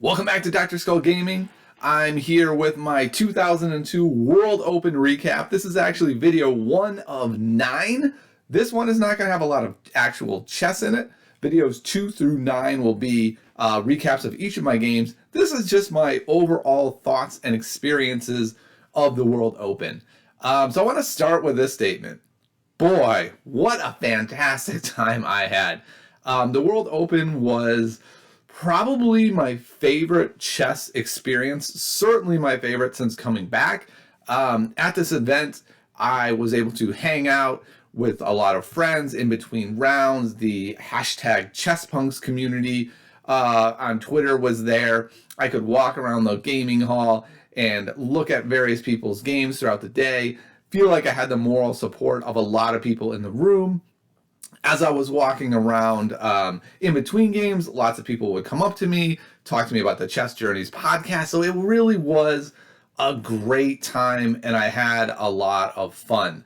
Welcome back to Dr. Skull Gaming. I'm here with my 2002 World Open recap. This is actually video 1 of 9. This one is not going to have a lot of actual chess in it. Videos 2 through 9 will be recaps of each of my games. This is just my overall thoughts and experiences of the World Open. So I want to start with this statement. Boy, what a fantastic time I had. The World Open was probably my favorite chess experience, certainly my favorite since coming back. At this event, I was able to hang out with a lot of friends in between rounds. The hashtag ChessPunks community on Twitter was there. I could walk around the gaming hall and look at various people's games throughout the day, feel like I had the moral support of a lot of people in the room. As I was walking around in between games, lots of people would come up to me, talk to me about the Chess Journeys podcast. So it really was a great time, and I had a lot of fun.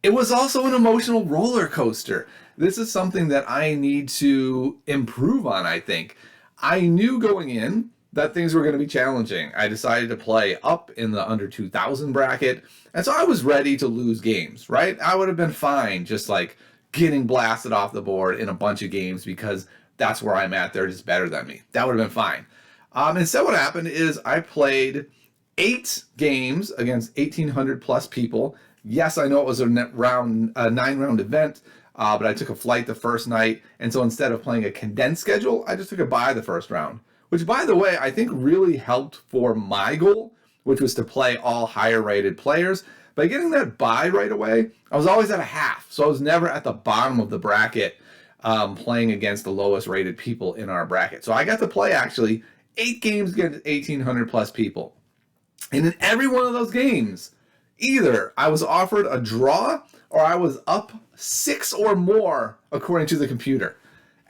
It was also an emotional roller coaster. This is something that I need to improve on, I think. I knew going in that things were going to be challenging. I decided to play up in the under 2,000 bracket, and so I was ready to lose games, right? I would have been fine just like getting blasted off the board in a bunch of games because that's where I'm at. They're just better than me. That would have been fine. Instead, what happened is I played 8 games against 1,800 plus people. Yes, I know it was a 9-round event, but I took a flight the first night, and so instead of playing a condensed schedule, I just took a bye the first round. Which, by the way, I think really helped for my goal, which was to play all higher rated players. By getting that bye right away, I was always at a half. So I was never at the bottom of the bracket playing against the lowest rated people in our bracket. So I got to play actually 8 games against 1,800 plus people. And in every one of those games, either I was offered a draw or I was up 6 or more according to the computer.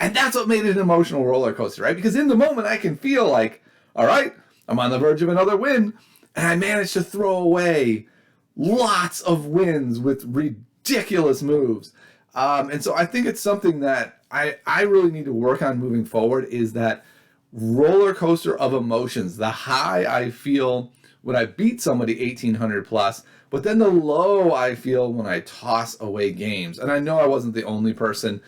And that's what made it an emotional roller coaster, right? Because in the moment, I can feel like, all right, I'm on the verge of another win. And I managed to throw away lots of wins with ridiculous moves. And so I think it's something that I really need to work on moving forward is that roller coaster of emotions. The high I feel when I beat somebody 1,800 plus, but then the low I feel when I toss away games. And I know I wasn't the only person.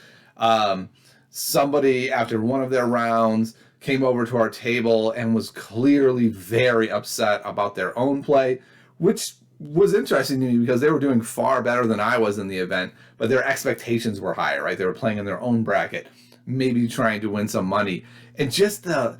Somebody, after one of their rounds, came over to our table and was clearly very upset about their own play, which was interesting to me because they were doing far better than I was in the event, but their expectations were higher, right? They were playing in their own bracket, maybe trying to win some money. And just that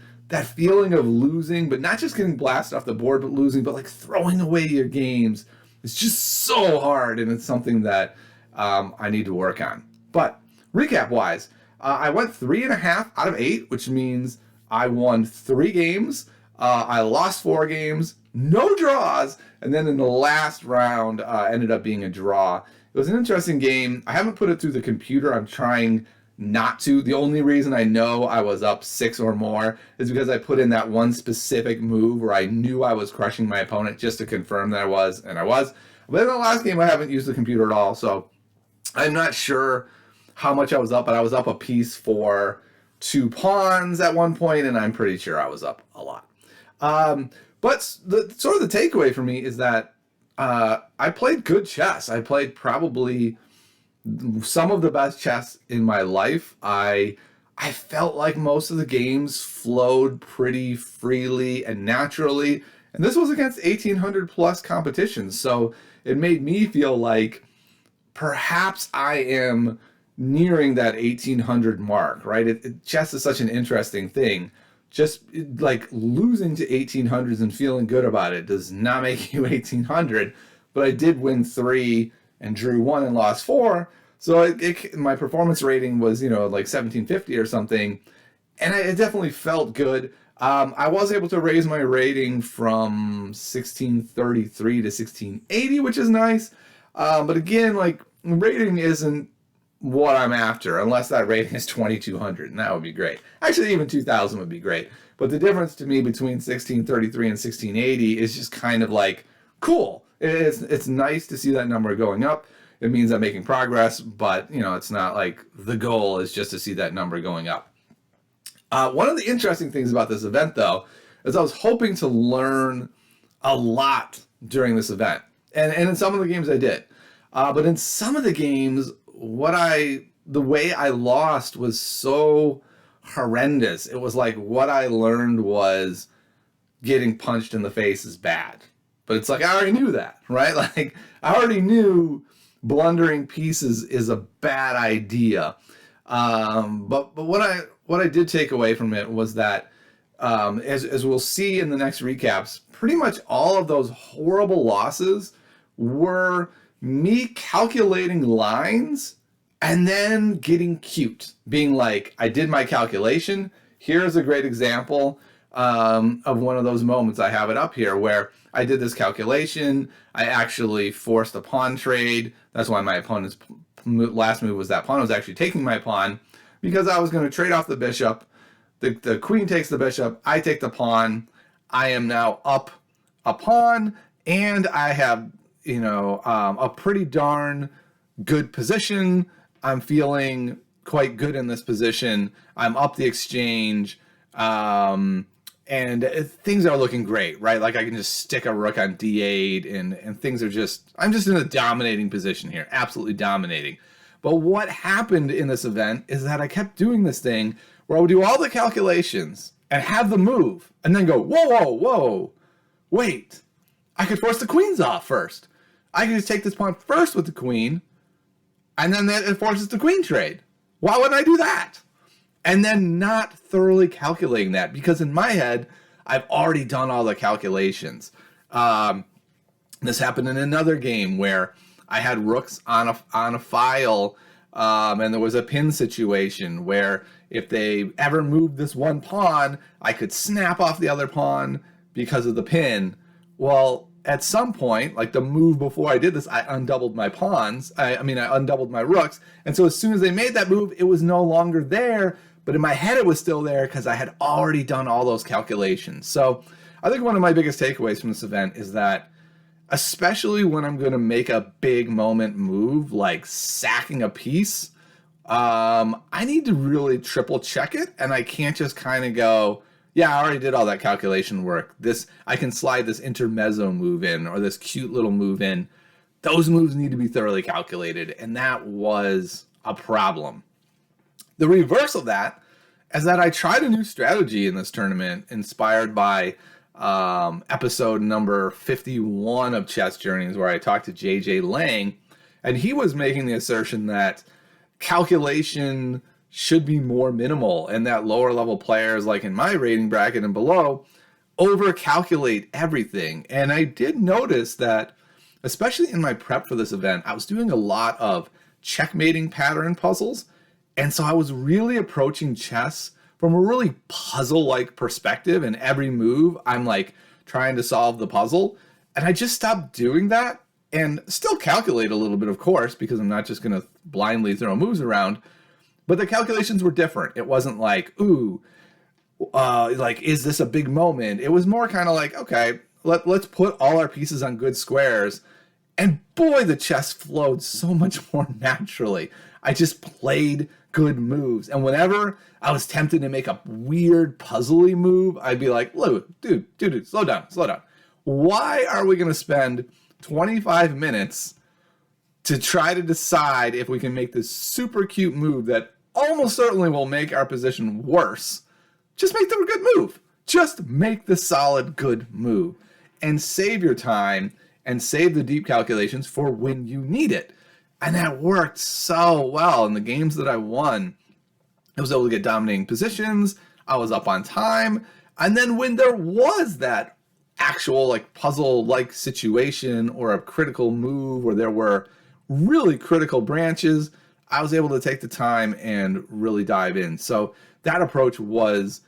feeling of losing, but not just getting blasted off the board, but losing, but like throwing away your games, it's just so hard, and it's something that I need to work on. But recap-wise, I went 3.5 out of 8, which means I won 3 games. I lost 4 games, no draws, and then in the last round ended up being a draw. It was an interesting game. I haven't put it through the computer. I'm trying not to. The only reason I know I was up 6 or more is because I put in that one specific move where I knew I was crushing my opponent just to confirm that I was, and I was. But in the last game, I haven't used the computer at all, so I'm not sure how much I was up, but I was up a piece for 2 pawns at one point, and I'm pretty sure I was up a lot. But the sort of the takeaway for me is that I played good chess. I played probably some of the best chess in my life. I felt like most of the games flowed pretty freely and naturally, and this was against 1,800 plus competitions, so it made me feel like perhaps I am nearing that 1,800 mark, right? Chess is such an interesting thing. Just like losing to 1,800s and feeling good about it does not make you 1,800, but I did win 3 and drew 1 and lost 4. So my performance rating was, like 1,750 or something, and it definitely felt good. I was able to raise my rating from 1,633 to 1,680, which is nice. But again, like rating isn't what I'm after, unless that rating is 2,200, and that would be great. Actually, even 2,000 would be great. But the difference to me between 1,633 and 1,680 is just kind of like, cool. It's nice to see that number going up. It means I'm making progress, but it's not like the goal is just to see that number going up. One of the interesting things about this event, though, is I was hoping to learn a lot during this event. And in some of the games I did. But in some of the games, the way I lost was so horrendous. It was like what I learned was getting punched in the face is bad. But it's like I already knew that, right? Like I already knew blundering pieces is a bad idea. But what I did take away from it was that as we'll see in the next recaps, pretty much all of those horrible losses were me calculating lines and then getting cute, being like, I did my calculation. Here's a great example of one of those moments. I have it up here where I did this calculation. I actually forced a pawn trade. That's why my opponent's last move was that pawn was actually taking my pawn, because I was going to trade off the bishop. The queen takes the bishop. I take the pawn. I am now up a pawn, and I have, a pretty darn good position. I'm feeling quite good in this position. I'm up the exchange, and things are looking great, right? Like I can just stick a rook on d8, and things are I'm just in a dominating position here, absolutely dominating. But what happened in this event is that I kept doing this thing where I would do all the calculations and have the move, and then go, whoa, wait, I could force the queens off first. I can just take this pawn first with the queen, and then it forces the queen trade. Why wouldn't I do that? And then not thoroughly calculating that, because in my head, I've already done all the calculations. This happened in another game where I had rooks on a file, and there was a pin situation where if they ever moved this one pawn, I could snap off the other pawn because of the pin. Well, at some point, like the move before I did this, I undoubled my pawns. I undoubled my rooks. And so as soon as they made that move, it was no longer there. But in my head, it was still there because I had already done all those calculations. So I think one of my biggest takeaways from this event is that, especially when I'm going to make a big moment move, like sacking a piece, I need to really triple check it. And I can't just kind of go, yeah, I already did all that calculation work. I can slide this intermezzo move in, or this cute little move in. Those moves need to be thoroughly calculated, and that was a problem. The reverse of that is that I tried a new strategy in this tournament, inspired by episode number 51 of Chess Journeys, where I talked to JJ Lang, and he was making the assertion that calculation should be more minimal, and that lower level players, like in my rating bracket and below, overcalculate everything. And I did notice that, especially in my prep for this event, I was doing a lot of checkmating pattern puzzles, and so I was really approaching chess from a really puzzle-like perspective, and every move I'm like trying to solve the puzzle. And I just stopped doing that, and still calculate a little bit, of course, because I'm not just going to blindly throw moves around. But the calculations were different. It wasn't like, is this a big moment? It was more kind of like, okay, let's put all our pieces on good squares. And boy, the chess flowed so much more naturally. I just played good moves. And whenever I was tempted to make a weird puzzly move, I'd be like, dude, slow down. Why are we going to spend 25 minutes to try to decide if we can make this super cute move that almost certainly will make our position worse? Just make the good move. Just make the solid good move, and save your time and save the deep calculations for when you need it. And that worked so well in the games that I won. I was able to get dominating positions. I was up on time. And then when there was that actual like puzzle-like situation or a critical move where there were really critical branches, I was able to take the time and really dive in. So that approach was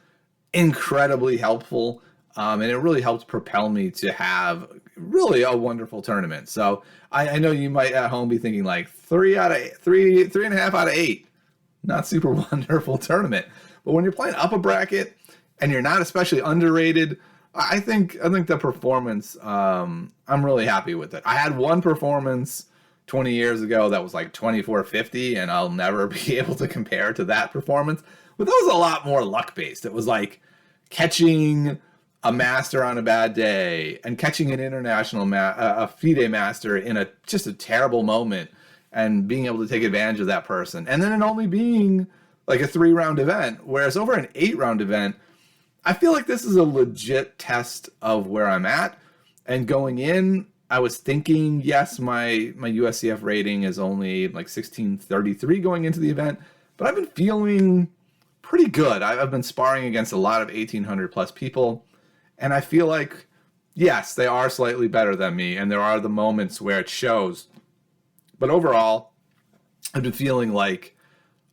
incredibly helpful, and it really helped propel me to have really a wonderful tournament. So I know you might at home be thinking like 3.5 out of 8, not super wonderful tournament. But when you're playing up a bracket and you're not especially underrated, I think the performance, I'm really happy with it. I had one performance 20 years ago that was like 2450, and I'll never be able to compare to that performance. But that was a lot more luck based. It was like catching a master on a bad day and catching an international a FIDE master in just a terrible moment and being able to take advantage of that person. And then it only being like a 3-round event, whereas over an 8-round event, I feel like this is a legit test of where I'm at. And going in, I was thinking, yes, my USCF rating is only like 1633 going into the event, but I've been feeling pretty good. I've been sparring against a lot of 1800 plus people, and I feel like, yes, they are slightly better than me, and there are the moments where it shows. But overall, I've been feeling like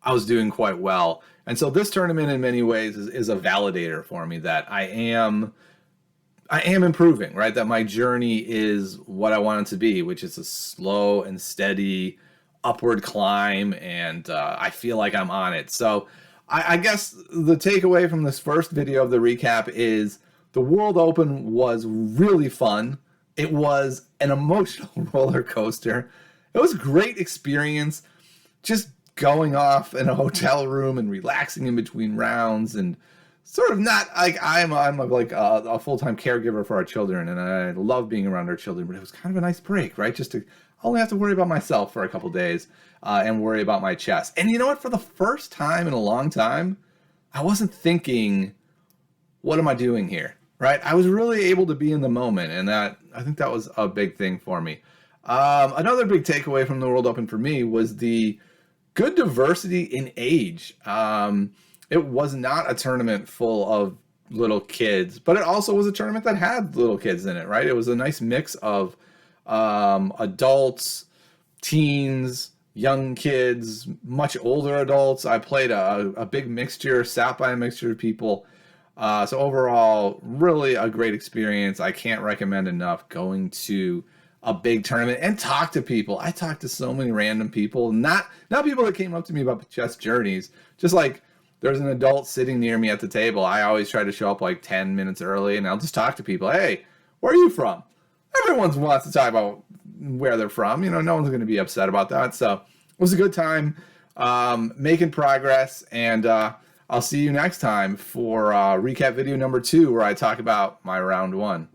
I was doing quite well. And so this tournament in many ways is a validator for me that I am improving, right? That my journey is what I want it to be, which is a slow and steady upward climb, and I feel like I'm on it. So I guess the takeaway from this first video of the recap is the World Open was really fun. It was an emotional roller coaster. It was a great experience, just going off in a hotel room and relaxing in between rounds, and sort of not like I'm like a full-time caregiver for our children, and I love being around our children, but it was kind of a nice break, right? Just to only have to worry about myself for a couple days and worry about my chess. And you know what? For the first time in a long time, I wasn't thinking, what am I doing here? Right? I was really able to be in the moment, and I think that was a big thing for me. Another big takeaway from the World Open for me was the good diversity in age. It was not a tournament full of little kids, but it also was a tournament that had little kids in it, right? It was a nice mix of adults, teens, young kids, much older adults. I played a big mixture, sat by a mixture of people. So overall, really a great experience. I can't recommend enough going to a big tournament and talk to people. I talked to so many random people, not people that came up to me about chess journeys, just like there's an adult sitting near me at the table. I always try to show up like 10 minutes early, and I'll just talk to people. Hey, where are you from? Everyone wants to talk about where they're from. You know, no one's going to be upset about that. So it was a good time making progress, and I'll see you next time for recap video number 2, where I talk about my round 1.